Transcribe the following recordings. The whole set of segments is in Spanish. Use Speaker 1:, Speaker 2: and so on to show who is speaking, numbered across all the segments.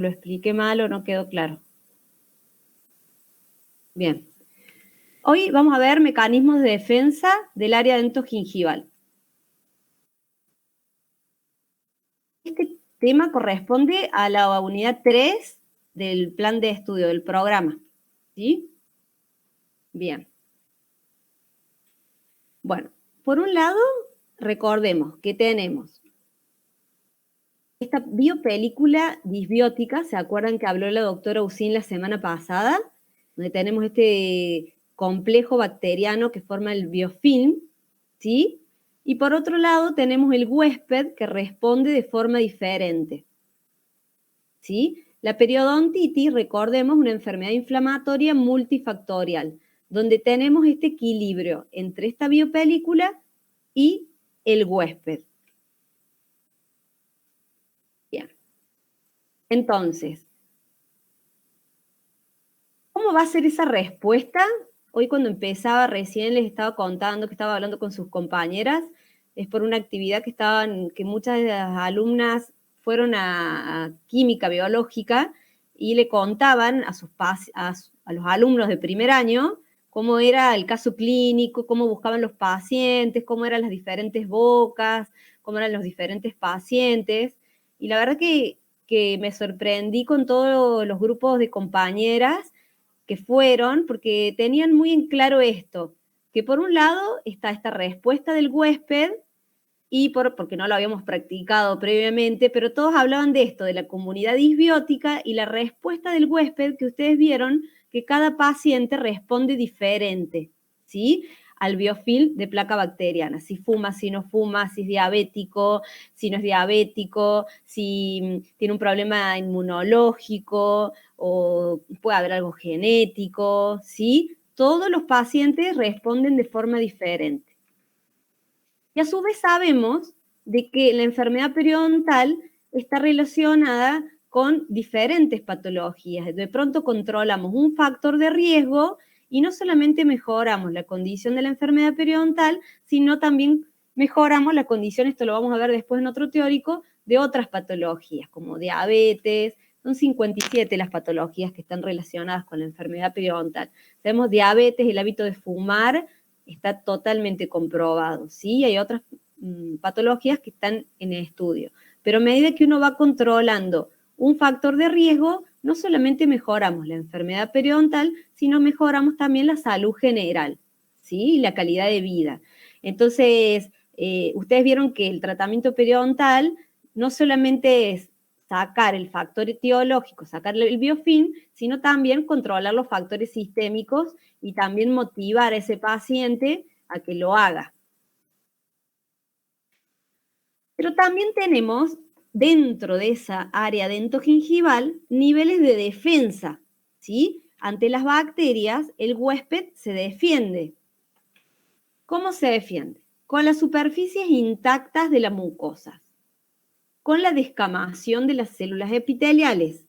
Speaker 1: lo expliqué mal o no quedó claro. Bien. Hoy vamos a ver mecanismos de defensa del área dentogingival. Este tema corresponde a la unidad 3 del plan de estudio, del programa. ¿Sí? Bien. Bueno, por un lado, recordemos que tenemos esta biopelícula disbiótica, ¿se acuerdan que habló la doctora Usín la semana pasada? Donde tenemos este complejo bacteriano que forma el biofilm, ¿sí? Y por otro lado tenemos el huésped que responde de forma diferente, ¿sí? La periodontitis, recordemos, una enfermedad inflamatoria multifactorial, donde tenemos este equilibrio entre esta biopelícula y el huésped. Bien. Entonces, ¿cómo va a ser esa respuesta? Hoy cuando empezaba recién les estaba contando que estaba hablando con sus compañeras, es por una actividad que muchas de las alumnas fueron a química biológica y le contaban a los alumnos de primer año cómo era el caso clínico, cómo buscaban los pacientes, cómo eran las diferentes bocas, cómo eran los diferentes pacientes. Y la verdad que me sorprendí con todos los grupos de compañeras que fueron, porque tenían muy en claro esto, que por un lado está esta respuesta del huésped, y porque no lo habíamos practicado previamente, pero todos hablaban de esto, de la comunidad disbiótica y la respuesta del huésped, que ustedes vieron que cada paciente responde diferente, ¿sí? Al biofilm de placa bacteriana, si fuma, si no fuma, si es diabético, si no es diabético, si tiene un problema inmunológico o puede haber algo genético, ¿sí? Todos los pacientes responden de forma diferente. Y a su vez sabemos de que la enfermedad periodontal está relacionada con diferentes patologías. De pronto controlamos un factor de riesgo y no solamente mejoramos la condición de la enfermedad periodontal, sino también mejoramos la condición, esto lo vamos a ver después en otro teórico, de otras patologías como diabetes. Son 57 las patologías que están relacionadas con la enfermedad periodontal. Tenemos diabetes, el hábito de fumar, está totalmente comprobado, ¿sí? Hay otras patologías que están en estudio. Pero a medida que uno va controlando un factor de riesgo, no solamente mejoramos la enfermedad periodontal, sino mejoramos también la salud general, ¿sí? Y la calidad de vida. Entonces, ustedes vieron que el tratamiento periodontal no solamente es sacar el factor etiológico, sacar el biofilm, sino también controlar los factores sistémicos y también motivar a ese paciente a que lo haga. Pero también tenemos dentro de esa área dentogingival niveles de defensa, ¿sí? Ante las bacterias, el huésped se defiende. ¿Cómo se defiende? Con las superficies intactas de la mucosa, con la descamación de las células epiteliales,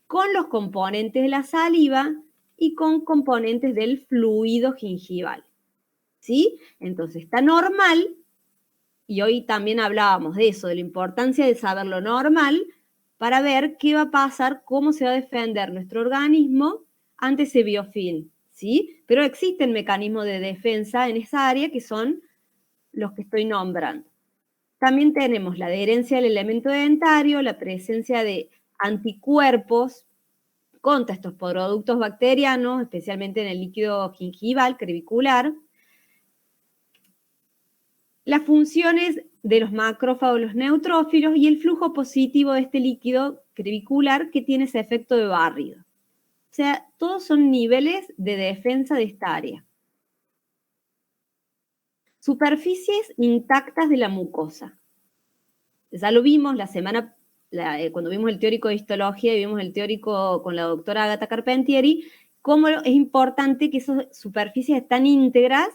Speaker 1: con los componentes de la saliva y con componentes del fluido gingival, ¿sí? Entonces está normal, y hoy también hablábamos de eso, de la importancia de saber lo normal para ver qué va a pasar, cómo se va a defender nuestro organismo ante ese biofilm, ¿sí? Pero existen mecanismos de defensa en esa área que son los que estoy nombrando. También tenemos la adherencia al elemento dentario, la presencia de anticuerpos contra estos productos bacterianos, especialmente en el líquido gingival, crevicular. Las funciones de los macrófagos, los neutrófilos y el flujo positivo de este líquido crevicular que tiene ese efecto de barrido. O sea, todos son niveles de defensa de esta área. Superficies intactas de la mucosa. Ya lo vimos cuando vimos el teórico de histología y vimos el teórico con la doctora Agata Carpentieri, cómo es importante que esas superficies están íntegras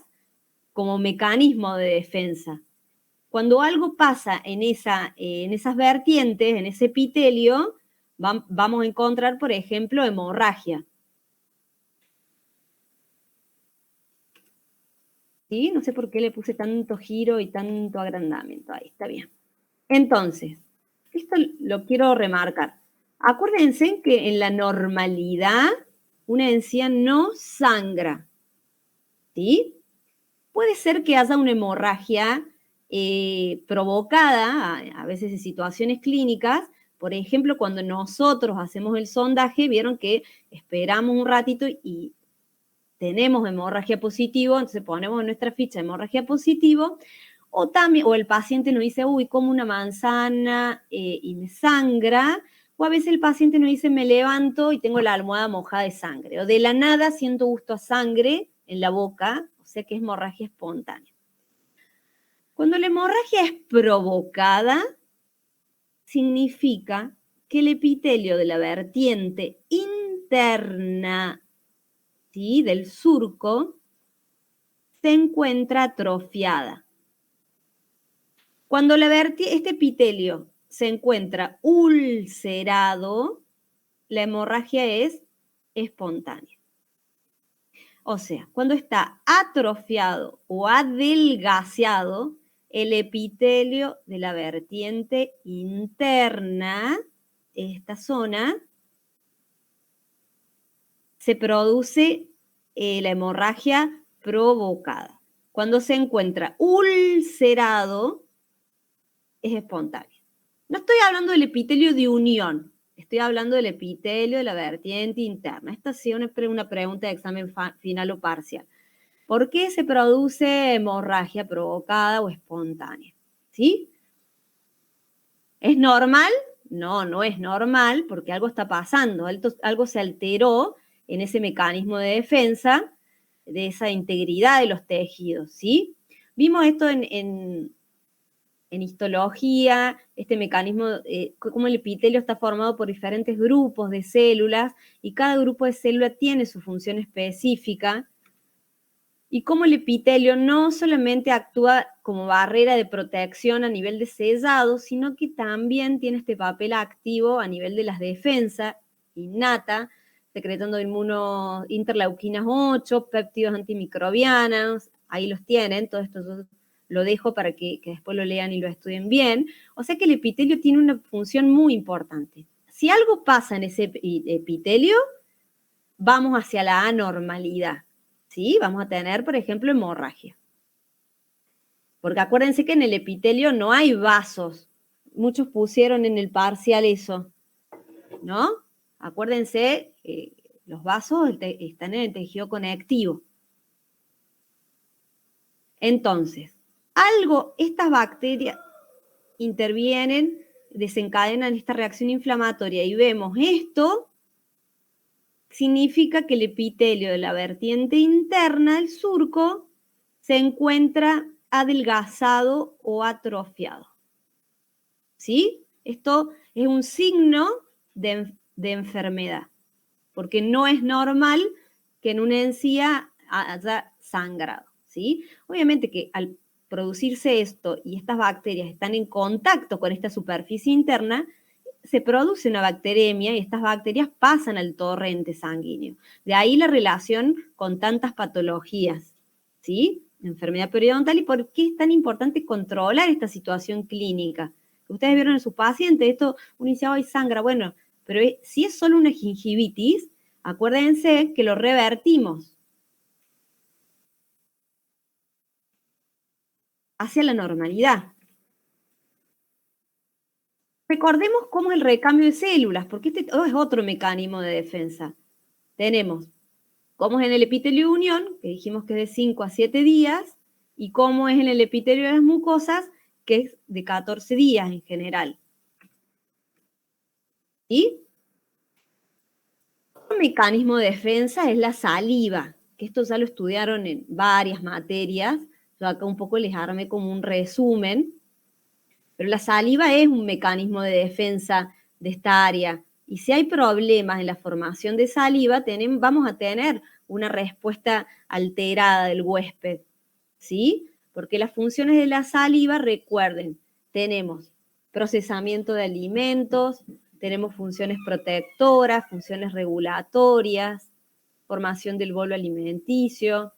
Speaker 1: como mecanismo de defensa. Cuando algo pasa en esas vertientes, en ese epitelio, vamos a encontrar, por ejemplo, hemorragia. ¿Sí? No sé por qué le puse tanto giro y tanto agrandamiento. Ahí está bien. Entonces, esto lo quiero remarcar. Acuérdense que en la normalidad una encía no sangra, ¿sí? Puede ser que haya una hemorragia provocada, a veces en situaciones clínicas. Por ejemplo, cuando nosotros hacemos el sondaje, vieron que esperamos un ratito y tenemos hemorragia positivo, entonces ponemos en nuestra ficha hemorragia positivo, o también, o el paciente nos dice, uy, como una manzana y me sangra, o a veces el paciente nos dice, me levanto y tengo la almohada mojada de sangre, o de la nada siento gusto a sangre en la boca, o sea que es hemorragia espontánea. Cuando la hemorragia es provocada, significa que el epitelio de la vertiente interna, ¿sí?, del surco se encuentra atrofiada. Cuando este epitelio se encuentra ulcerado, la hemorragia es espontánea. O sea, cuando está atrofiado o adelgazado, el epitelio de la vertiente interna, esta zona, se produce la hemorragia provocada. Cuando se encuentra ulcerado, es espontáneo. No estoy hablando del epitelio de unión, estoy hablando del epitelio de la vertiente interna. Esta sí es una pregunta de examen final o parcial. ¿Por qué se produce hemorragia provocada o espontánea? ¿Sí? ¿Es normal? No, no es normal porque algo está pasando, algo se alteró en ese mecanismo de defensa, de esa integridad de los tejidos, ¿sí? Vimos esto en histología, este mecanismo, cómo el epitelio está formado por diferentes grupos de células y cada grupo de células tiene su función específica, y cómo el epitelio no solamente actúa como barrera de protección a nivel de sellado, sino que también tiene este papel activo a nivel de las defensas innata, secretando interleuquinas 8, péptidos antimicrobianos, ahí los tienen, todo esto yo lo dejo para que después lo lean y lo estudien bien. O sea que el epitelio tiene una función muy importante. Si algo pasa en ese epitelio, vamos hacia la anormalidad. ¿Sí? Vamos a tener, por ejemplo, hemorragia. Porque acuérdense que en el epitelio no hay vasos. Muchos pusieron en el parcial eso, ¿no? Acuérdense, los vasos están en el tejido conectivo. Entonces, estas bacterias intervienen, desencadenan esta reacción inflamatoria y vemos esto, significa que el epitelio de la vertiente interna, el surco, se encuentra adelgazado o atrofiado. ¿Sí? Esto es un signo de enfermedad, porque no es normal que en una encía haya sangrado, ¿sí? Obviamente que al producirse esto y estas bacterias están en contacto con esta superficie interna, se produce una bacteremia y estas bacterias pasan al torrente sanguíneo. De ahí la relación con tantas patologías, ¿sí? Enfermedad periodontal, y por qué es tan importante controlar esta situación clínica. Ustedes vieron en sus pacientes, esto, uno dice, ay, sangra, bueno, pero si es solo una gingivitis, acuérdense que lo revertimos hacia la normalidad. Recordemos cómo es el recambio de células, porque este es otro mecanismo de defensa. Tenemos cómo es en el epitelio de unión, que dijimos que es de 5 a 7 días, y cómo es en el epitelio de las mucosas, que es de 14 días en general. ¿Sí? Otro mecanismo de defensa es la saliva, que esto ya lo estudiaron en varias materias. Yo acá un poco les armé como un resumen, pero la saliva es un mecanismo de defensa de esta área. Y si hay problemas en la formación de saliva, vamos a tener una respuesta alterada del huésped, ¿sí? Porque las funciones de la saliva, recuerden, tenemos procesamiento de alimentos, tenemos funciones protectoras, funciones regulatorias, formación del bolo alimenticio,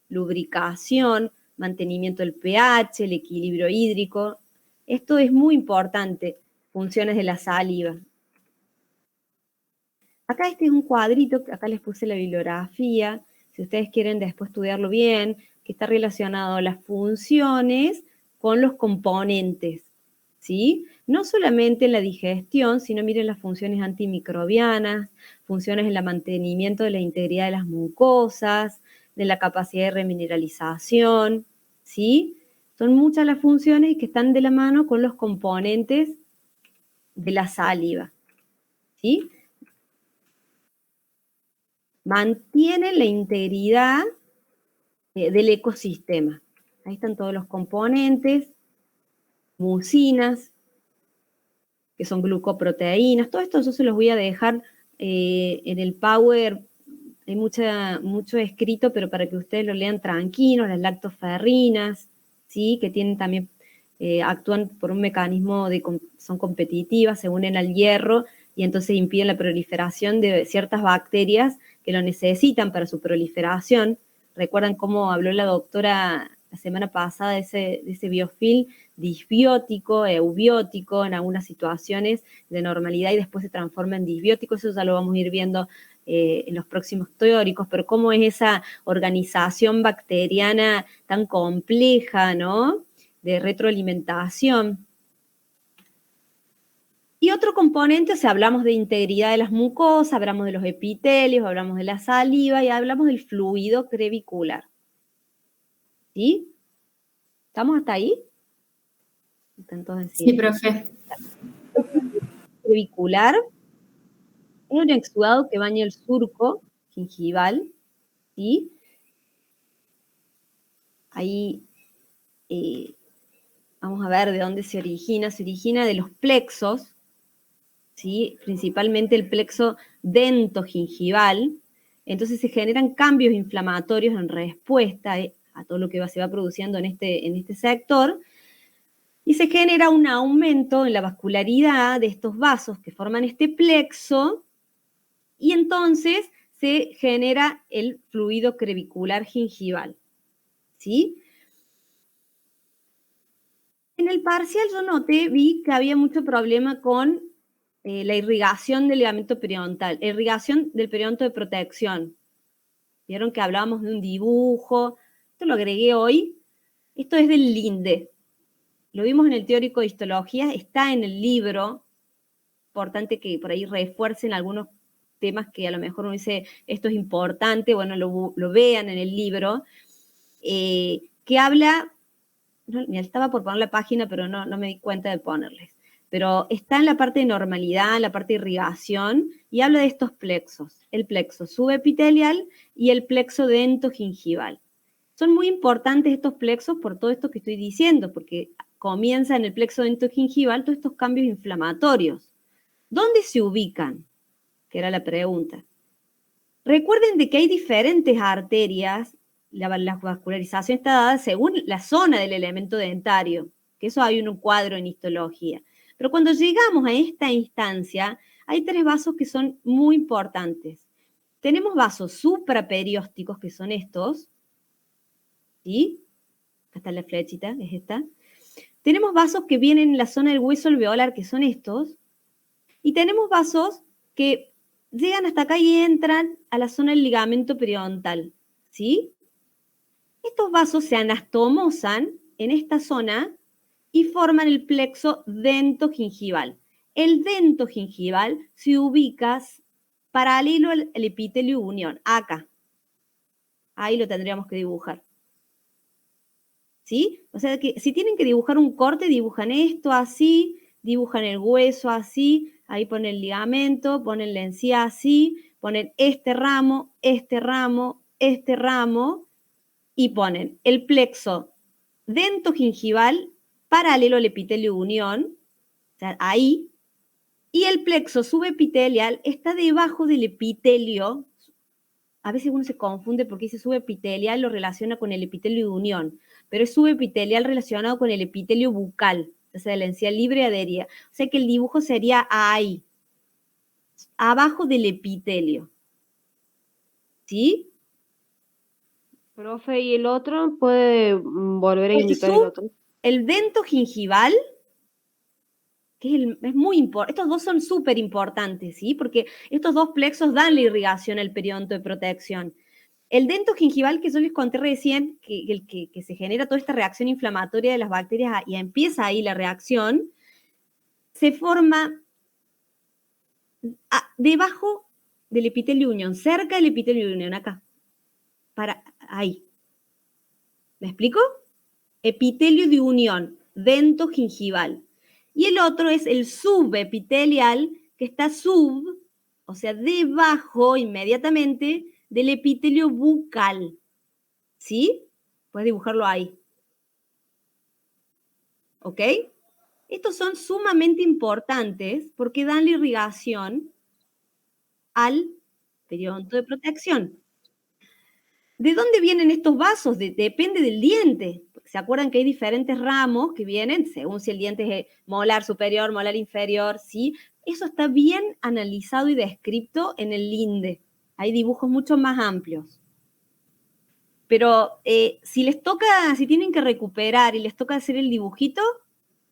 Speaker 1: lubricación, mantenimiento del pH, el equilibrio hídrico. Esto es muy importante, funciones de la saliva. Acá este es un cuadrito, acá les puse la bibliografía, si ustedes quieren después estudiarlo bien, que está relacionado a las funciones con los componentes, ¿sí? No solamente en la digestión, sino miren las funciones antimicrobianas, funciones en el mantenimiento de la integridad de las mucosas, de la capacidad de remineralización, ¿sí? Son muchas las funciones que están de la mano con los componentes de la saliva, ¿sí? Mantienen la integridad del ecosistema. Ahí están todos los componentes, mucinas, que son glucoproteínas, todo esto yo se los voy a dejar en el Power, hay mucho escrito, pero para que ustedes lo lean tranquilos, las lactoferrinas, ¿sí? Que tienen también, actúan por un mecanismo son competitivas, se unen al hierro y entonces impiden la proliferación de ciertas bacterias que lo necesitan para su proliferación. ¿Recuerdan cómo habló la doctora la semana pasada de ese biofilm disbiótico, eubiótico en algunas situaciones de normalidad y después se transforma en disbiótico? Eso ya lo vamos a ir viendo en los próximos teóricos, pero cómo es esa organización bacteriana tan compleja, ¿no? De retroalimentación. Y otro componente, o sea, hablamos de integridad de las mucosas, hablamos de los epitelios, hablamos de la saliva y hablamos del fluido crevicular. ¿Sí? ¿Estamos hasta ahí?
Speaker 2: Sí, profe.
Speaker 1: El crevicular es un exudado que baña el surco gingival, ¿sí? Ahí vamos a ver de dónde se origina. Se origina de los plexos, ¿sí? Principalmente el plexo dentogingival. Entonces se generan cambios inflamatorios en respuesta a todo lo que se va produciendo en este sector, y se genera un aumento en la vascularidad de estos vasos que forman este plexo, y entonces se genera el fluido crevicular gingival, ¿sí? En el parcial yo vi que había mucho problema con la irrigación del ligamento periodontal, irrigación del periodonto de protección. Vieron que hablábamos de un dibujo, esto lo agregué hoy, esto es del Linde, lo vimos en el teórico de histología, está en el libro, importante que por ahí refuercen algunos temas que a lo mejor uno dice, esto es importante, bueno, lo vean en el libro, que habla, me estaba por poner la página, pero no me di cuenta de ponerles, pero está en la parte de normalidad, en la parte de irrigación, y habla de estos plexos, el plexo subepitelial y el plexo dentogingival. Son muy importantes estos plexos por todo esto que estoy diciendo, porque comienza en el plexo dentogingival todos estos cambios inflamatorios. ¿Dónde se ubican? Que era la pregunta. Recuerden de que hay diferentes arterias, la vascularización está dada según la zona del elemento dentario, que eso hay un cuadro en histología. Pero cuando llegamos a esta instancia, hay tres vasos que son muy importantes. Tenemos vasos supraperiósticos, que son estos, ¿sí? Acá está la flechita, es esta. Tenemos vasos que vienen en la zona del hueso alveolar, que son estos, y tenemos vasos que llegan hasta acá y entran a la zona del ligamento periodontal, ¿sí? Estos vasos se anastomosan en esta zona y forman el plexo dentogingival. El dentogingival se ubica paralelo al epitelio unión, acá. Ahí lo tendríamos que dibujar. ¿Sí? O sea que si tienen que dibujar un corte, dibujan esto así, dibujan el hueso así, ahí ponen el ligamento, ponen la encía así, ponen este ramo, este ramo, este ramo, y ponen el plexo dentogingival paralelo al epitelio unión, o sea, ahí, y el plexo subepitelial está debajo del epitelio. A veces uno se confunde porque dice subepitelial, lo relaciona con el epitelio de unión, pero es subepitelial relacionado con el epitelio bucal, o sea, de la encía libre adherida. O sea que el dibujo sería ahí, abajo del epitelio. ¿Sí?
Speaker 3: Profe, ¿y el otro? ¿Puede volver a indicar el otro?
Speaker 1: El dentogingival que es muy importante. Estos dos son súper importantes, ¿sí? Porque estos dos plexos dan la irrigación al periodonto de protección. El dento gingival que yo les conté recién, que se genera toda esta reacción inflamatoria de las bacterias y empieza ahí la reacción, se forma debajo del epitelio unión, cerca del epitelio unión, acá. Ahí. ¿Me explico? Epitelio de unión, dento gingival. Y el otro es el subepitelial, que está o sea, debajo inmediatamente del epitelio bucal. ¿Sí? Puedes dibujarlo ahí. ¿Ok? Estos son sumamente importantes porque dan la irrigación al periodonto de protección. ¿De dónde vienen estos vasos? Depende del diente. ¿Se acuerdan que hay diferentes ramos que vienen según si el diente es molar superior, molar inferior? ¿Sí? Eso está bien analizado y descrito en el linde. Hay dibujos mucho más amplios. Pero si les toca, si tienen que recuperar y les toca hacer el dibujito,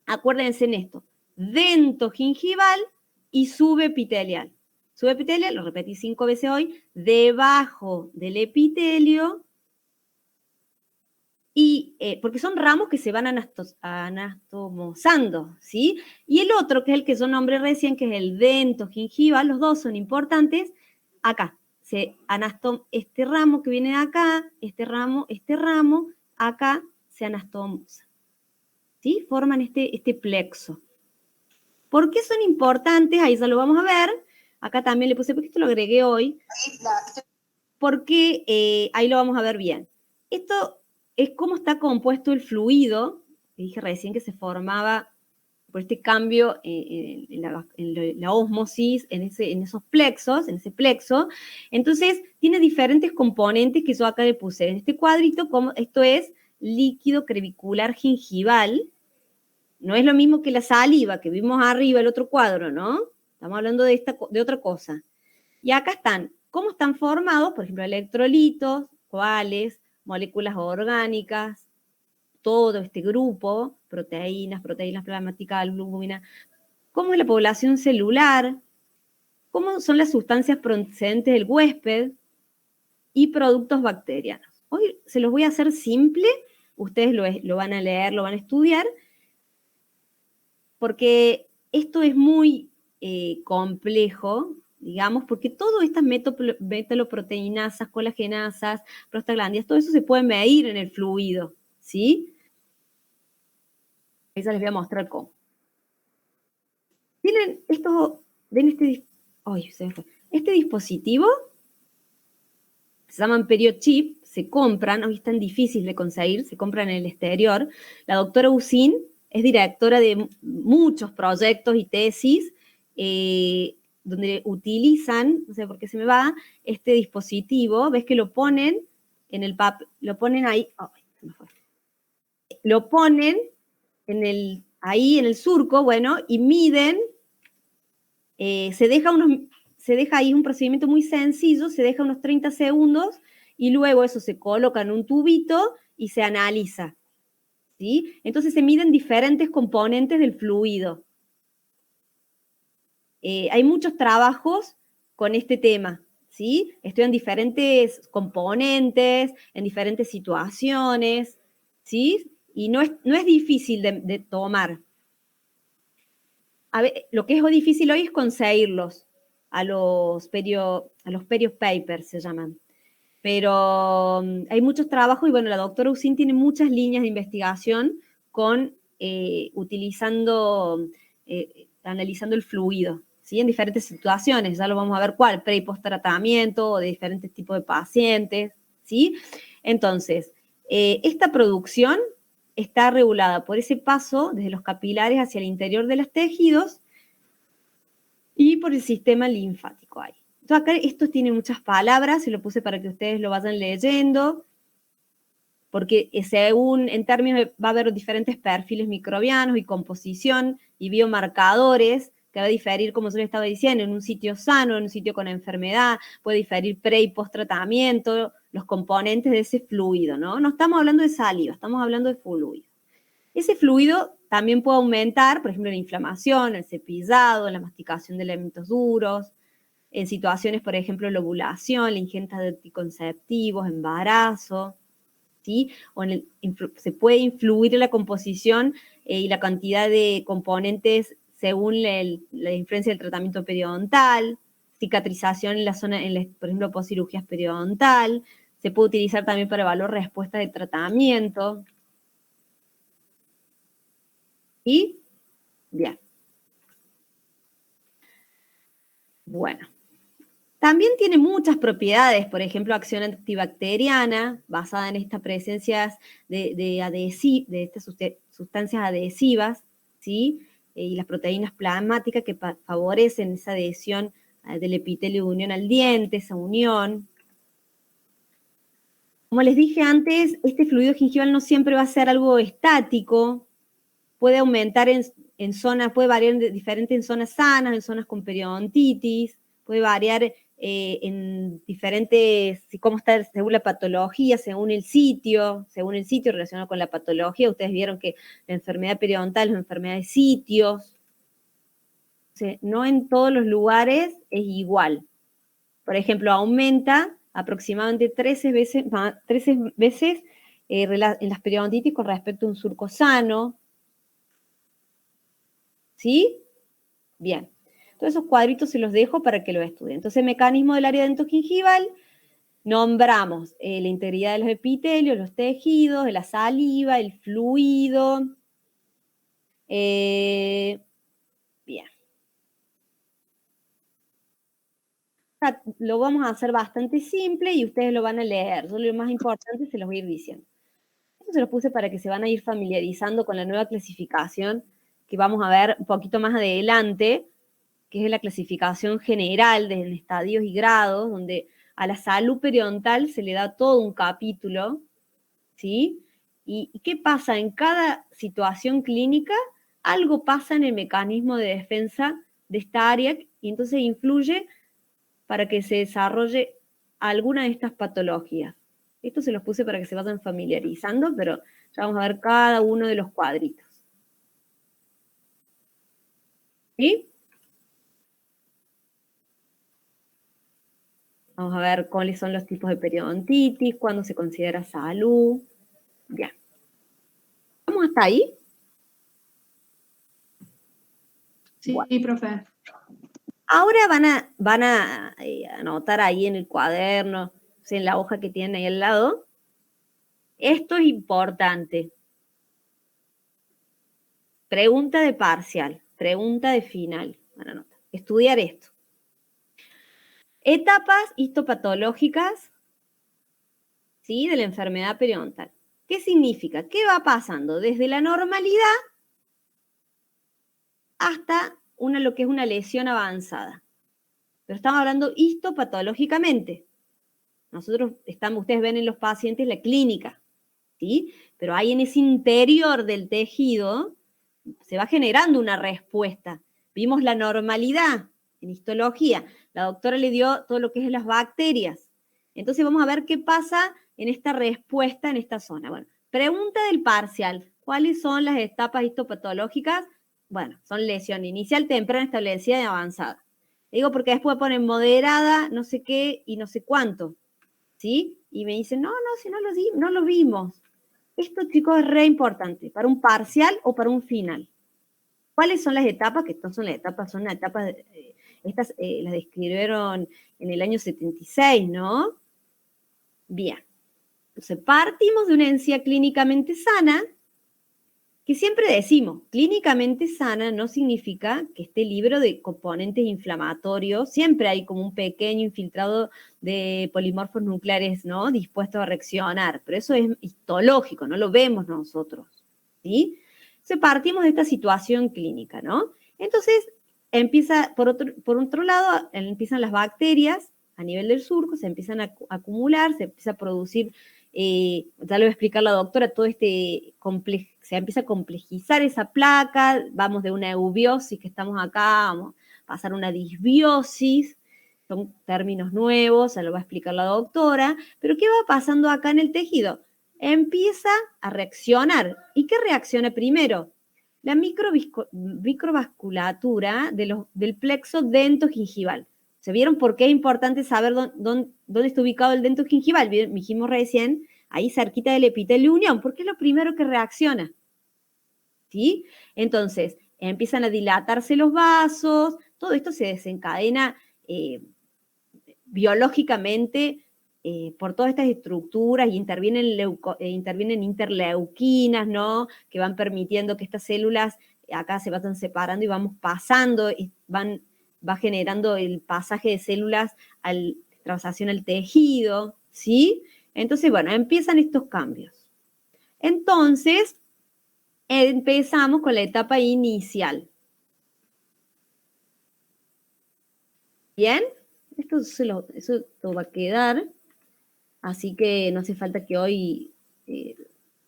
Speaker 1: acuérdense en esto. Dento gingival y subepitelial. Subepitelial, lo repetí 5 veces hoy, debajo del epitelio, y porque son ramos que se van anastomosando, ¿sí? Y el otro, que es el que yo nombré recién, que es el dento gingival, los dos son importantes, acá, este ramo que viene de acá, este ramo, acá se anastomosa, ¿sí? Forman este plexo. ¿Por qué son importantes? Ahí ya lo vamos a ver. Acá también le puse, porque esto lo agregué hoy, porque ahí lo vamos a ver bien. Esto es cómo está compuesto el fluido, que dije recién que se formaba por este cambio en la ósmosis, en esos plexos, en ese plexo. Entonces, tiene diferentes componentes que yo acá le puse en este cuadrito, como esto es líquido crevicular gingival. No es lo mismo que la saliva que vimos arriba, el otro cuadro, ¿no? Estamos hablando de otra cosa. Y acá están, ¿cómo están formados? Por ejemplo, electrolitos, cuáles, moléculas orgánicas, todo este grupo, proteínas plasmáticas, albúmina, cómo es la población celular, cómo son las sustancias procedentes del huésped y productos bacterianos. Hoy se los voy a hacer simple, ustedes lo van a leer, lo van a estudiar, porque esto es muy complejo, digamos, porque todas estas metaloproteinasas, colagenasas, prostaglandinas, todo eso se puede medir en el fluido, ¿sí? Ahí ya les voy a mostrar cómo. Tienen esto, ven este dispositivo, se llaman PerioChip, se compran, hoy es tan difícil de conseguir, se compran en el exterior. La doctora Usín es directora de muchos proyectos y tesis donde utilizan, no sé por qué se me va, este dispositivo, ves que lo ponen en el papel, lo ponen ahí, se me fue. Lo ponen ahí en el surco, bueno, y miden, se deja ahí un procedimiento muy sencillo, se deja unos 30 segundos y luego eso se coloca en un tubito y se analiza, ¿sí? Entonces se miden diferentes componentes del fluido. Hay muchos trabajos con este tema, ¿sí? Estudian diferentes componentes, en diferentes situaciones, ¿sí? Y no es difícil de tomar. A ver, lo que es difícil hoy es conseguirlos a los period papers, se llaman. Pero hay muchos trabajos y bueno, la doctora Usín tiene muchas líneas de investigación analizando el fluido, ¿sí? En diferentes situaciones, ya lo vamos a ver cuál, pre y post tratamiento o de diferentes tipos de pacientes, ¿sí? Entonces, esta producción está regulada por ese paso desde los capilares hacia el interior de los tejidos y por el sistema linfático ahí. Entonces acá esto tiene muchas palabras, se lo puse para que ustedes lo vayan leyendo, porque en términos va a haber diferentes perfiles microbianos y composición y biomarcadores, que va a diferir, como yo les estaba diciendo, en un sitio sano, en un sitio con enfermedad, puede diferir pre y post tratamiento, los componentes de ese fluido, ¿no? No estamos hablando de saliva, estamos hablando de fluido. Ese fluido también puede aumentar, por ejemplo, la inflamación, el cepillado, la masticación de elementos duros, en situaciones, por ejemplo, la ovulación, la ingesta de anticonceptivos, embarazo, ¿sí? Se puede influir en la composición y la cantidad de componentes según la influencia del tratamiento periodontal, cicatrización en la zona, por ejemplo, postcirugías periodontal, se puede utilizar también para evaluar respuesta de tratamiento. ¿Y? Bien. Bueno. También tiene muchas propiedades, por ejemplo, acción antibacteriana, basada en estas presencias de estas sustancias adhesivas, ¿sí? Y las proteínas plasmáticas que favorecen esa adhesión del epitelio de unión al diente, esa unión. Como les dije antes, este fluido gingival no siempre va a ser algo estático, puede aumentar en zonas, puede variar diferente en zonas sanas, en zonas con periodontitis, puede variar en diferentes, cómo está según la patología, según el sitio relacionado con la patología. Ustedes vieron que la enfermedad periodontal es una enfermedad de sitios. O sea, no en todos los lugares es igual. Por ejemplo, aumenta aproximadamente 13 veces en las periodontitis con respecto a un surco sano. ¿Sí? Bien. Todos esos cuadritos se los dejo para que lo estudien. Entonces, mecanismo del área dentogingival, nombramos la integridad de los epitelios, los tejidos, la saliva, el fluido. Bien. Lo vamos a hacer bastante simple y ustedes lo van a leer. Solo lo más importante se los voy a ir diciendo. Esto se los puse para que se van a ir familiarizando con la nueva clasificación que vamos a ver un poquito más adelante, que es la clasificación general de estadios y grados, donde a la salud periodontal se le da todo un capítulo, ¿sí? ¿Y qué pasa? En cada situación clínica, algo pasa en el mecanismo de defensa de esta área y entonces influye para que se desarrolle alguna de estas patologías. Esto se los puse para que se vayan familiarizando, pero ya vamos a ver cada uno de los cuadritos. ¿Sí? Vamos a ver cuáles son los tipos de periodontitis, cuándo se considera salud. Bien. ¿Vamos hasta ahí?
Speaker 2: Sí, bueno. Profe.
Speaker 1: Ahora van a anotar ahí en el cuaderno, o sea, en la hoja que tienen ahí al lado. Esto es importante. Pregunta de parcial, pregunta de final. Van a anotar. Estudiar esto. Etapas histopatológicas, ¿sí? De la enfermedad periodontal. ¿Qué significa? ¿Qué va pasando? Desde la normalidad hasta lo que es una lesión avanzada. Pero estamos hablando histopatológicamente. Ustedes ven en los pacientes la clínica, ¿sí? Pero ahí en ese interior del tejido se va generando una respuesta. Vimos la normalidad en histología. La doctora le dio todo lo que es las bacterias. Entonces vamos a ver qué pasa en esta respuesta en esta zona. Bueno, pregunta del parcial. ¿Cuáles son las etapas histopatológicas? Bueno, son lesión inicial, temprana, establecida y avanzada. Digo porque después ponen moderada, no sé qué y no sé cuánto. ¿Sí? Y me dicen, no, si no lo vimos. Esto, chicos, es re importante para un parcial o para un final. ¿Cuáles son las etapas? Que estas son las etapas, estas las describieron en el año 76, ¿no? Bien. Entonces, partimos de una encía clínicamente sana, que siempre decimos, clínicamente sana no significa que esté libre de componentes inflamatorios, siempre hay como un pequeño infiltrado de polimorfos nucleares, ¿no? Dispuestos a reaccionar, pero eso es histológico, no lo vemos nosotros, ¿sí? Entonces partimos de esta situación clínica, ¿no? Entonces empieza, por otro lado, empiezan las bacterias a nivel del surco, se empiezan a acumular, se empieza a producir, ya lo va a explicar la doctora, todo se empieza a complejizar esa placa, vamos de una eubiosis que estamos acá, vamos a pasar a una disbiosis, son términos nuevos, ya lo va a explicar la doctora, pero ¿qué va pasando acá en el tejido? Empieza a reaccionar. ¿Y qué reacciona primero? la microvasculatura del plexo dentogingival. ¿Se vieron por qué es importante saber dónde está ubicado el dentogingival? Dijimos recién, ahí cerquita del epitelio unión, porque es lo primero que reacciona. ¿Sí? Entonces, empiezan a dilatarse los vasos, todo esto se desencadena biológicamente por todas estas estructuras y intervienen interleuquinas, ¿no? Que van permitiendo que estas células acá se vayan separando y vamos pasando, y va generando el pasaje de células traslación al tejido, ¿sí? Entonces, bueno, empiezan estos cambios. Entonces, empezamos con la etapa inicial. ¿Bien? Eso va a quedar, así que no hace falta que hoy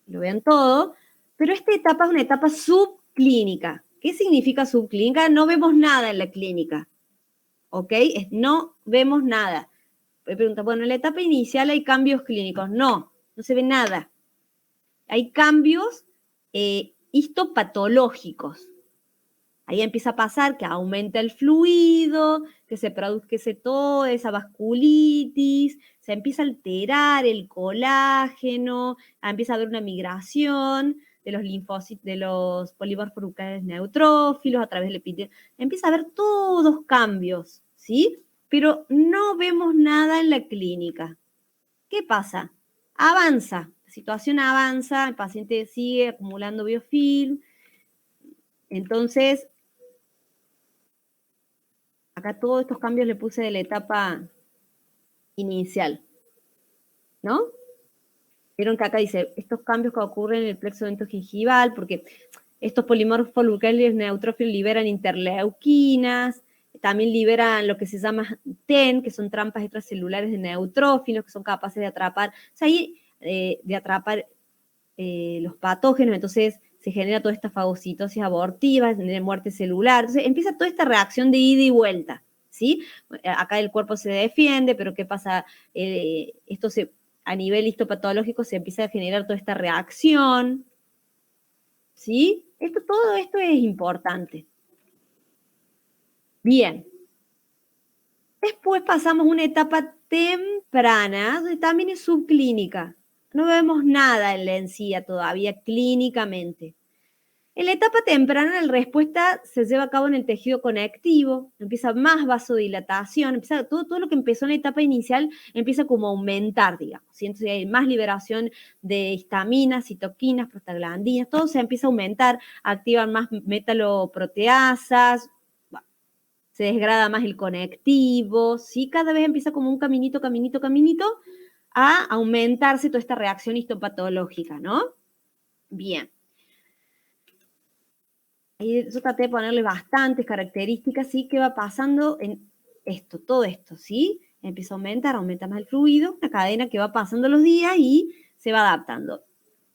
Speaker 1: lo vean todo, pero esta etapa es una etapa subclínica. ¿Qué significa subclínica? No vemos nada en la clínica, ¿ok? No vemos nada. Me pregunta, bueno, en la etapa inicial hay cambios clínicos. No se ve nada. Hay cambios histopatológicos. Ahí empieza a pasar que aumenta el fluido, que se produce toda esa vasculitis, se empieza a alterar el colágeno, empieza a haber una migración de los linfocitos, de los polimorfos nucleares neutrófilos a través del epitelio. Empieza a haber todos cambios, ¿sí? Pero no vemos nada en la clínica. ¿Qué pasa? Avanza, la situación avanza, el paciente sigue acumulando biofilm. Entonces, acá todos estos cambios le puse de la etapa inicial, ¿no? Vieron que acá dice, estos cambios que ocurren en el plexo dentogingival, porque estos polimorfos nucleares neutrófilos liberan interleuquinas, también liberan lo que se llama TEN, que son trampas extracelulares de neutrófilos, que son capaces de atrapar, o sea, de atrapar los patógenos, entonces se genera toda esta fagocitosis abortiva, de muerte celular, entonces empieza toda esta reacción de ida y vuelta, ¿sí? Acá el cuerpo se defiende, pero ¿qué pasa? A nivel histopatológico se empieza a generar toda esta reacción, ¿sí? Todo esto es importante. Bien. Después pasamos a una etapa temprana, donde también es subclínica. No vemos nada en la encía todavía clínicamente. En la etapa temprana, la respuesta se lleva a cabo en el tejido conectivo, empieza más vasodilatación, empieza todo lo que empezó en la etapa inicial empieza como a aumentar, digamos. ¿Sí? Entonces hay más liberación de histaminas, citoquinas, prostaglandinas, todo se empieza a aumentar, activan más metaloproteasas, se desgrada más el conectivo, ¿sí? Cada vez empieza como un caminito a aumentarse toda esta reacción histopatológica, ¿no? Bien. Yo traté de ponerle bastantes características, ¿sí? ¿Qué va pasando en todo esto, ¿sí? Empieza a aumenta más el fluido, una cadena que va pasando los días y se va adaptando.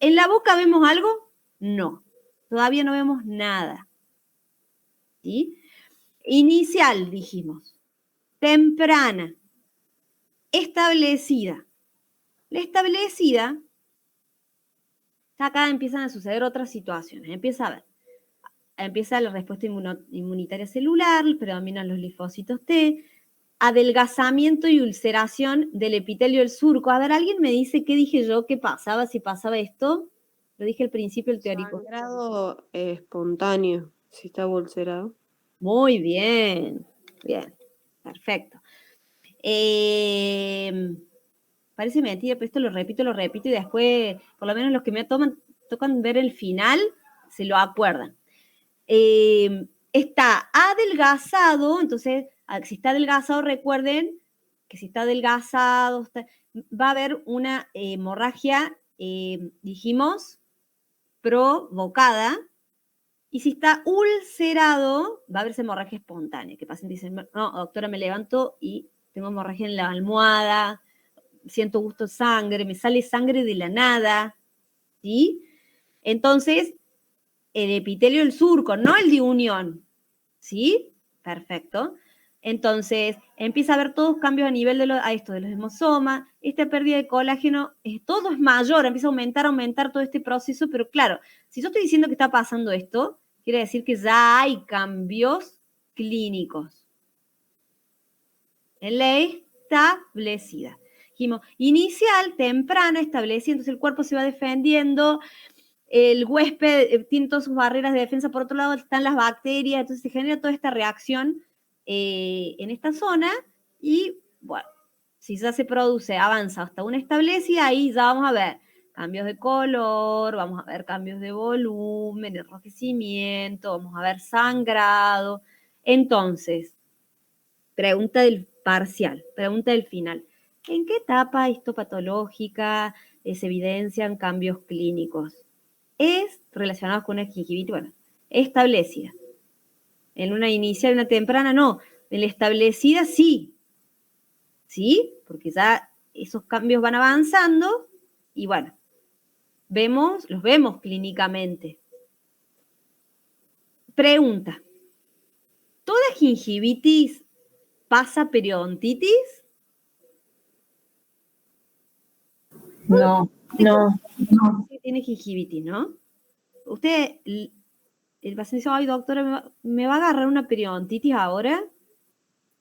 Speaker 1: ¿En la boca vemos algo? No, todavía no vemos nada, ¿sí? Inicial, dijimos. Temprana. Establecida. La establecida, acá empiezan a suceder otras situaciones. Empieza la respuesta inmunitaria celular, predominan los linfocitos T, adelgazamiento y ulceración del epitelio del surco. A ver, ¿alguien me dice qué dije yo? ¿Qué pasaba si pasaba esto? Lo dije al principio, el teórico.
Speaker 3: Sangrado espontáneo, si está ulcerado.
Speaker 1: Muy bien, bien, perfecto. Parece mentira, pero esto lo repito y después, por lo menos los que me tocan ver el final, se lo acuerdan. Está adelgazado, entonces, si está adelgazado, recuerden que si está adelgazado, va a haber una hemorragia, dijimos, provocada, y si está ulcerado, va a haber esa hemorragia espontánea, que el paciente dice, no, doctora, me levanto y tengo hemorragia en la almohada, siento gusto de sangre, me sale sangre de la nada, ¿sí? Entonces, el epitelio del surco, no el de unión, ¿sí? Perfecto. Entonces, empieza a haber todos cambios a nivel de los hemosomas, esta pérdida de colágeno, todo es mayor, empieza a aumentar todo este proceso, pero claro, si yo estoy diciendo que está pasando esto, Quiere decir que ya hay cambios clínicos en la establecida. Dijimos, inicial, temprana, establecida, entonces el cuerpo se va defendiendo, el huésped tiene todas sus barreras de defensa, por otro lado están las bacterias, entonces se genera toda esta reacción en esta zona y, bueno, si ya se produce, avanza hasta una establecida, ahí ya vamos a ver cambios de color, vamos a ver cambios de volumen, enrojecimiento, vamos a ver sangrado. Entonces, pregunta del parcial, pregunta del final. ¿En qué etapa histopatológica se evidencian cambios clínicos? Es relacionado con una gingivitis, bueno, establecida. En una inicial, una temprana, no. En la establecida, sí. ¿Sí? Porque ya esos cambios van avanzando y, bueno, los vemos clínicamente. Pregunta. ¿Toda gingivitis pasa periodontitis?
Speaker 4: No.
Speaker 1: Tiene gingivitis, ¿no? Usted, el paciente dice, ay, doctora, ¿me va a agarrar una periodontitis ahora?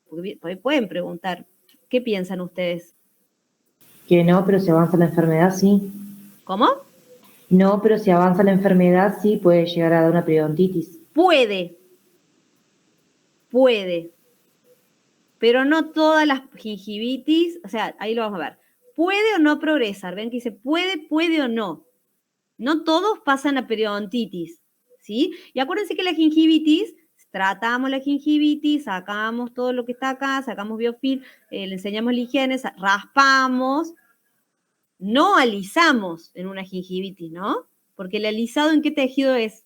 Speaker 1: Porque pueden preguntar, ¿qué piensan ustedes?
Speaker 4: Que no, pero si avanza la enfermedad, sí.
Speaker 1: ¿Cómo?
Speaker 4: No, pero si avanza la enfermedad, sí puede llegar a dar una periodontitis.
Speaker 1: Puede, pero no todas las gingivitis, o sea, ahí lo vamos a ver. ¿Puede o no progresar? Ven que dice puede o no. No todos pasan a periodontitis, ¿sí? Y acuérdense que la gingivitis, tratamos la gingivitis, sacamos todo lo que está acá, sacamos biofilm, le enseñamos la higiene, raspamos, no alisamos en una gingivitis, ¿no? Porque el alisado, ¿en qué tejido es?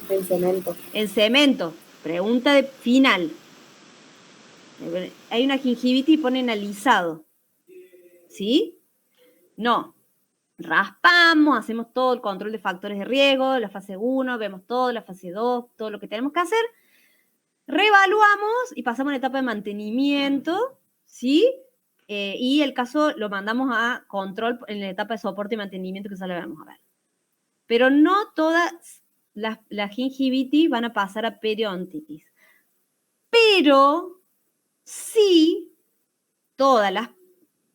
Speaker 3: En cemento.
Speaker 1: En cemento. Pregunta de final. Hay una gingivitis y ponen alisado. ¿Sí? No. Raspamos, hacemos todo el control de factores de riesgo, la fase 1, vemos todo, la fase 2, todo lo que tenemos que hacer. Reevaluamos y pasamos a la etapa de mantenimiento, ¿sí? Y el caso lo mandamos a control en la etapa de soporte y mantenimiento, que ya lo vamos a ver. Pero no todas las gingivitis van a pasar a periodontitis. Pero sí, todas las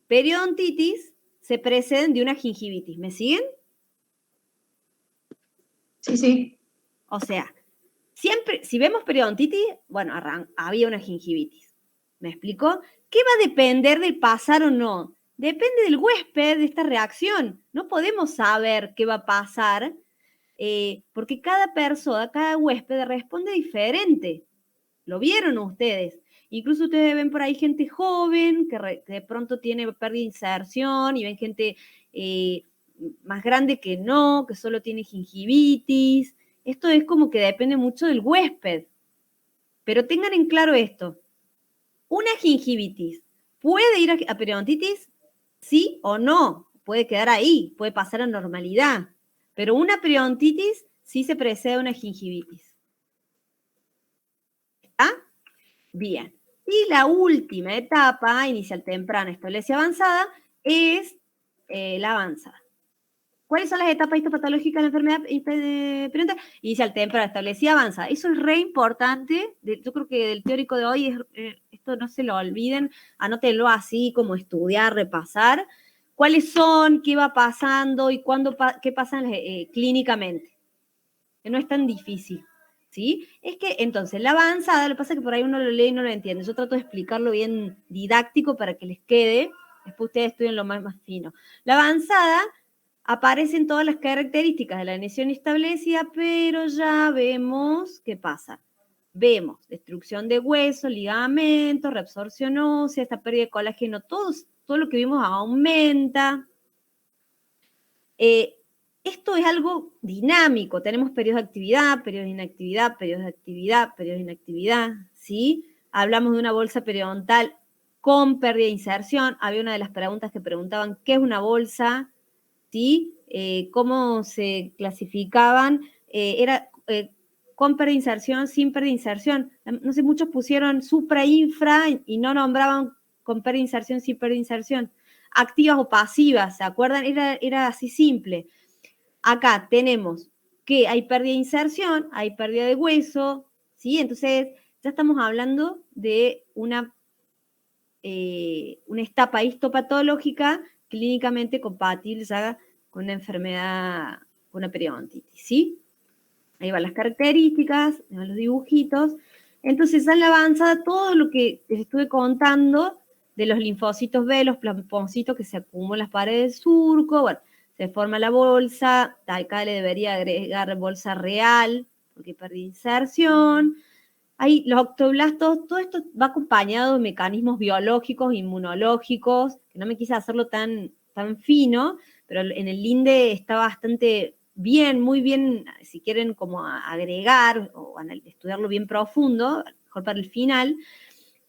Speaker 1: periodontitis se preceden de una gingivitis. ¿Me siguen?
Speaker 2: Sí.
Speaker 1: O sea, siempre, si vemos periodontitis, bueno, había una gingivitis. ¿Me explico? ¿Qué va a depender del pasar o no? Depende del huésped, de esta reacción. No podemos saber qué va a pasar porque cada persona, cada huésped responde diferente. ¿Lo vieron ustedes? Incluso ustedes ven por ahí gente joven que de pronto tiene pérdida de inserción y ven gente más grande que no, que solo tiene gingivitis. Esto es como que depende mucho del huésped. Pero tengan en claro esto. Una gingivitis puede ir a periodontitis, sí o no. Puede quedar ahí, puede pasar a normalidad. Pero una periodontitis sí se precede a una gingivitis. ¿Está? Bien. Y la última etapa, inicial temprana, establecida avanzada, es la avanzada. ¿Cuáles son las etapas histopatológicas de la enfermedad periodontal? Inicial temprana, establecida avanzada. Eso es re importante. Yo creo que del teórico de hoy, esto no se lo olviden, anótenlo así como estudiar, repasar. ¿Cuáles son? ¿Qué va pasando? ¿Y qué pasa clínicamente? Que no es tan difícil. ¿Sí? Es que entonces la avanzada, lo que pasa es que por ahí uno lo lee y no lo entiende. Yo trato de explicarlo bien didáctico para que les quede. Después ustedes estudien lo más fino. La avanzada aparecen todas las características de la lesión establecida, pero ya vemos qué pasa. Vemos destrucción de hueso, ligamentos, reabsorción ósea, esta pérdida de colágeno, todo lo que vimos aumenta. Esto es algo dinámico. Tenemos periodos de actividad, periodos de inactividad, periodos de actividad, periodos de inactividad, ¿sí? Hablamos de una bolsa periodontal con pérdida de inserción. Había una de las preguntas que preguntaban, ¿qué es una bolsa? ¿Sí? ¿Cómo se clasificaban? Era con pérdida de inserción, sin pérdida de inserción. No sé, muchos pusieron supra, infra y no nombraban con pérdida de inserción, sin pérdida de inserción. Activas o pasivas, ¿se acuerdan? Era así simple. Acá tenemos que hay pérdida de inserción, hay pérdida de hueso, ¿sí? Entonces, ya estamos hablando de una etapa histopatológica clínicamente compatible ya con una enfermedad, con una periodontitis, ¿sí? Ahí van las características, ahí van los dibujitos. Entonces, ya en la avanzada, todo lo que les estuve contando de los linfocitos B, los plasmocitos que se acumulan en las paredes del surco, bueno, se forma la bolsa, acá le debería agregar bolsa real, porque perdí inserción. Hay los octoblastos, todo esto va acompañado de mecanismos biológicos, inmunológicos, que no me quise hacerlo tan fino, pero en el LINDE está bastante bien, muy bien, si quieren como agregar o estudiarlo bien profundo, mejor para el final,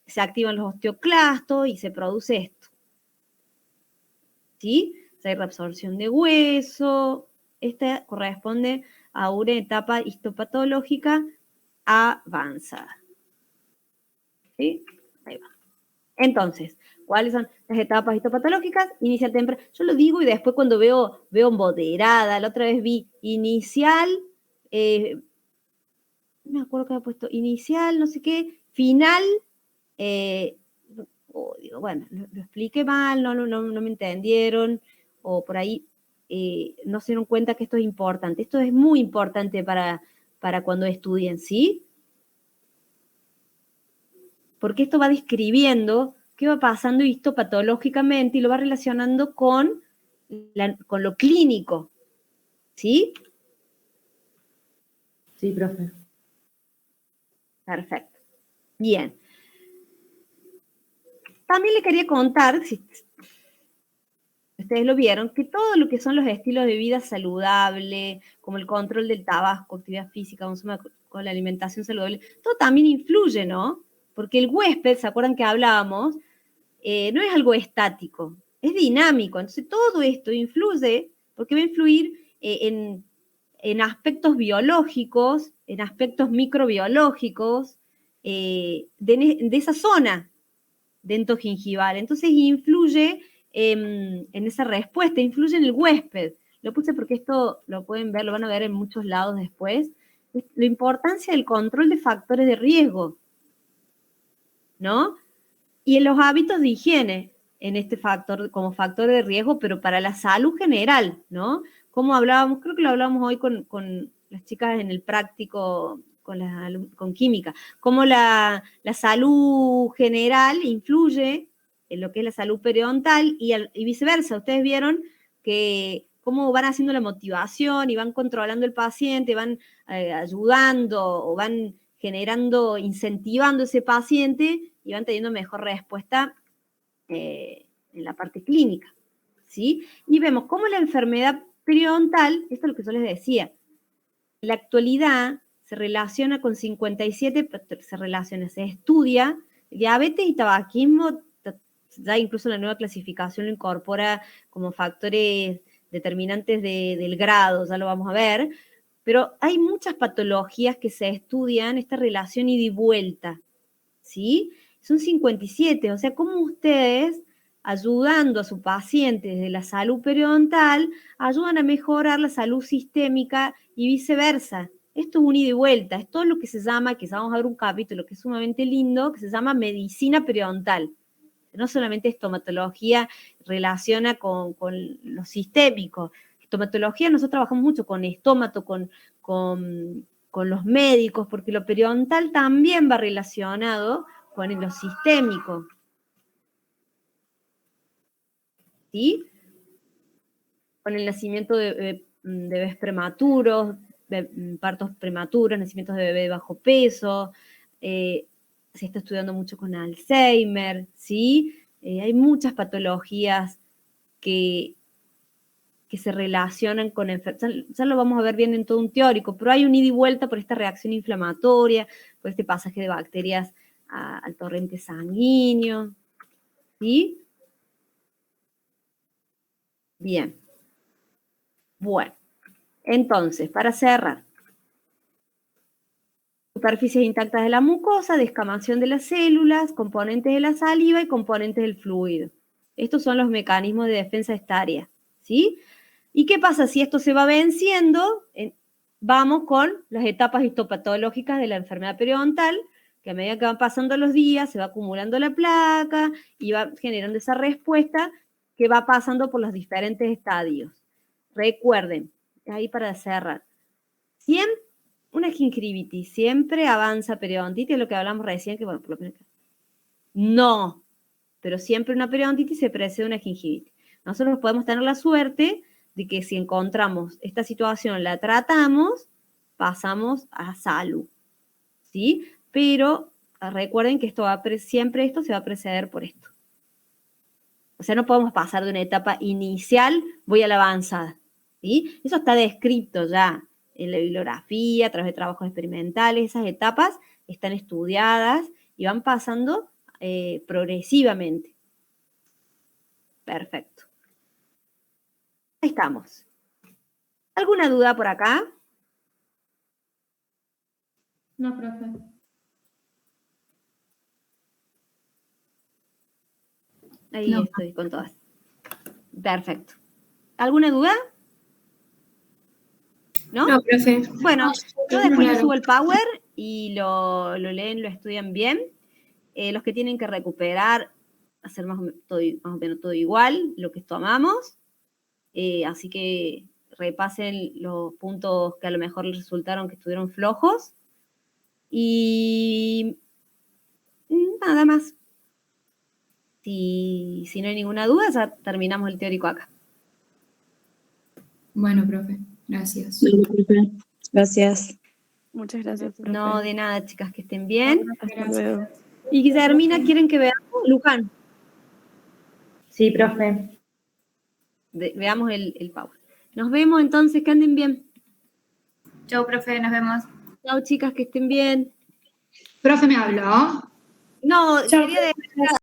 Speaker 1: se activan los osteoclastos y se produce esto. ¿Sí? Hay reabsorción de hueso. Esta corresponde a una etapa histopatológica avanzada. ¿Sí? Ahí va. Entonces, ¿cuáles son las etapas histopatológicas? Inicial temprano. Yo lo digo y después cuando veo moderada, la otra vez vi inicial, no me acuerdo que había puesto inicial, no sé qué, final, digo, bueno, lo expliqué mal, no me entendieron, o por ahí no se dieron cuenta que esto es importante. Esto es muy importante para cuando estudien, ¿sí? Porque esto va describiendo qué va pasando histopatológicamente y lo va relacionando con lo clínico, ¿sí?
Speaker 4: Sí, profe.
Speaker 1: Perfecto. Bien. También le quería contar, si ustedes lo vieron, que todo lo que son los estilos de vida saludable, como el control del tabaco, actividad física, consumo con la alimentación saludable, todo también influye, ¿no? Porque el huésped, ¿se acuerdan que hablábamos? No es algo estático, es dinámico. Entonces todo esto influye, porque va a influir en aspectos biológicos, en aspectos microbiológicos de esa zona dentogingival. Entonces influye en esa respuesta, influye en el huésped. Lo puse porque esto lo pueden ver, lo van a ver en muchos lados después. La importancia del control de factores de riesgo, ¿no? Y en los hábitos de higiene, en este factor, como factor de riesgo, pero para la salud general, ¿no? Como hablábamos, creo que lo hablábamos hoy con las chicas en el práctico, con química, cómo la salud general influye en lo que es la salud periodontal y viceversa. Ustedes vieron que cómo van haciendo la motivación y van controlando el paciente, van ayudando o van generando, incentivando a ese paciente y van teniendo mejor respuesta en la parte clínica, ¿sí? Y vemos cómo la enfermedad periodontal, esto es lo que yo les decía, en la actualidad se relaciona con 57, se estudia diabetes y tabaquismo, ya incluso la nueva clasificación lo incorpora como factores determinantes del grado, ya lo vamos a ver, pero hay muchas patologías que se estudian esta relación ida y vuelta, ¿sí? Son 57, o sea, cómo ustedes, ayudando a su paciente desde la salud periodontal, ayudan a mejorar la salud sistémica y viceversa. Esto es un ida y vuelta, es todo lo que se llama, que vamos a ver un capítulo que es sumamente lindo, que se llama medicina periodontal. No solamente estomatología relaciona con lo sistémico. Estomatología, nosotros trabajamos mucho con estómato, con los médicos, porque lo periodontal también va relacionado con lo sistémico. ¿Sí? Con el nacimiento de bebés prematuros, partos prematuros, nacimientos de bebé bajo peso, se está estudiando mucho con Alzheimer, ¿sí? Hay muchas patologías que se relacionan con enfermedades. Ya lo vamos a ver bien en todo un teórico, pero hay un ida y vuelta por esta reacción inflamatoria, por este pasaje de bacterias al torrente sanguíneo, ¿sí? Bien. Bueno, entonces, para cerrar, superficies intactas de la mucosa, descamación de las células, componentes de la saliva y componentes del fluido. Estos son los mecanismos de defensa de esta área, ¿sí? ¿Y qué pasa si esto se va venciendo? vamos con las etapas histopatológicas de la enfermedad periodontal, que a medida que van pasando los días se va acumulando la placa y va generando esa respuesta que va pasando por los diferentes estadios. Recuerden, ahí para cerrar, siempre una gingivitis siempre avanza periodontitis, es lo que hablamos recién, que bueno, por lo menos no, pero siempre una periodontitis se precede una gingivitis. Nosotros podemos tener la suerte de que si encontramos esta situación, la tratamos, pasamos a salud, ¿sí? Pero recuerden que siempre esto se va a preceder por esto. O sea, no podemos pasar de una etapa inicial, voy a la avanzada, ¿sí? Eso está descrito ya en la bibliografía, a través de trabajos experimentales, esas etapas están estudiadas y van pasando progresivamente. Perfecto. Ahí estamos. ¿Alguna duda por acá?
Speaker 2: No, profe.
Speaker 1: Ahí
Speaker 2: No.
Speaker 1: estoy con todas. Perfecto. ¿Alguna duda? ¿No?
Speaker 2: No, profe.
Speaker 1: Bueno, yo después les
Speaker 2: Claro.
Speaker 1: subo el Power y lo leen, lo estudian bien. Los que tienen que recuperar, hacer más o menos todo igual, lo que tomamos. Así que repasen los puntos que a lo mejor les resultaron que estuvieron flojos. Y nada más. Si no hay ninguna duda, ya terminamos el teórico acá.
Speaker 2: Bueno, profe. Gracias.
Speaker 3: Gracias.
Speaker 5: Muchas gracias, profe.
Speaker 1: No, de nada, chicas, que estén bien.
Speaker 5: Hasta luego.
Speaker 1: Y Guillermina, ¿quieren que veamos? Luján,
Speaker 4: Sí, profe.
Speaker 1: veamos el Power. Nos vemos entonces, que anden bien.
Speaker 2: Chau, profe. Nos vemos.
Speaker 1: Chao, chicas, que estén bien.
Speaker 2: Profe, ¿me habló?
Speaker 1: No,
Speaker 3: Chao.
Speaker 1: quería decir